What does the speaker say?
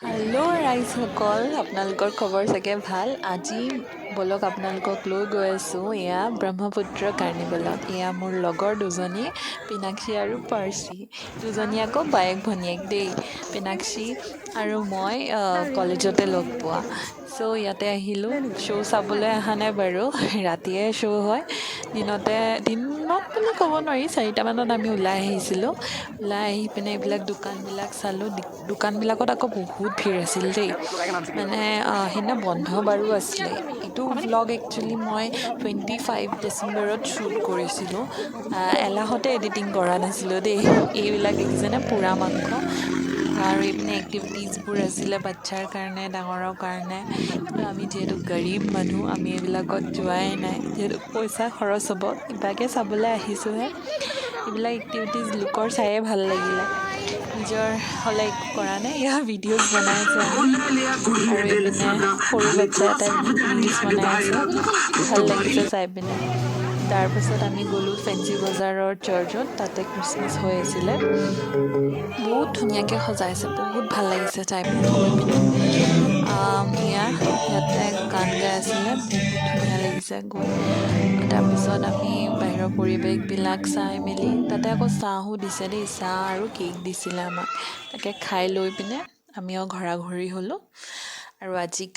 Hello' ৰাইজসকল, আপোনালোকৰ খবৰ চাগে ভাল। আজি বলক আপোনালোকক লৈ গৈ আছোঁ এয়া ব্ৰহ্মপুত্ৰ কাৰ্নিভেলত। এয়া মোৰ লগৰ দুজনী, পিনাক্ষী আৰু পাৰ্চী। দুজনী আকৌ বায়েক ভনীয়েক দেই। পিনাক্ষী আৰু মই কলেজতে লগ পোৱা। চ' ইয়াতে আহিলোঁ। শ্ব' চাবলৈ অহা নাই বাৰু, ৰাতিয়ে শ্ব' হয়। দিনত বুলি ক'ব নোৱাৰি, 4টামানত আমি ওলাই আহিছিলোঁ। ওলাই আহি পিনে এইবিলাক দোকানবিলাক চালোঁ। দোকানবিলাকত আকৌ বহুত ভিৰ আছিল দেই। মানে সেইদিনা বন্ধ বাৰু আছিলে। এইটো ভ্লগ একচুৱেলি মই 25 ডিচেম্বৰত শ্বুট কৰিছিলোঁ। এলাহতে এডিটিং কৰা নাছিলোঁ দেই। এইবিলাক দেখিছেনে, পোৰা মাংস আৰু এইপিনে এক্টিভিটিজবোৰ আছিলে বাচ্ছাৰ কাৰণে, ডাঙৰৰ কাৰণে। আমি যিহেতু গৰীব মানুহ, আমি এইবিলাকত যোৱাই নাই, যিহেতু পইচা খৰচ হ'ব। কিবাকৈ চাবলৈ আহিছোঁহে। এইবিলাক এক্টিভিটিজ লোকৰ চায়ে ভাল লাগিলে, নিজৰ হ'লে একো কৰা নাই। এয়া ভিডিঅ'জ বনাই আছোঁ আমি, আৰু এইপিনে সৰু বাচ্ছা এটাই ৰিলচ বনাই আছে। ভাল লাগিছে চাই পিনে। তাৰপাছত আমি গ'লোঁ ফেঞ্চি বজাৰৰ চাৰ্চত, তাতে খ্ৰীষ্টমাছ হৈ আছিলে। বহুত ধুনীয়াকৈ সজাইছে, বহুত ভাল লাগিছে চাই পিনে গৈ পিনে। ইয়াতে গান গাই আছিলে, বহুত ধুনীয়া লাগিছে গৈ। তাৰপিছত আমি বাহিৰৰ পৰিৱেশবিলাক চাই মেলি, তাতে আকৌ চাহো দিছে দেই, চাহ আৰু কেক দিছিলে আমাক। তাকে খাই লৈ পিনে আমি ঘৰা ঘৰি হ'লোঁ। আৰু আজিৰ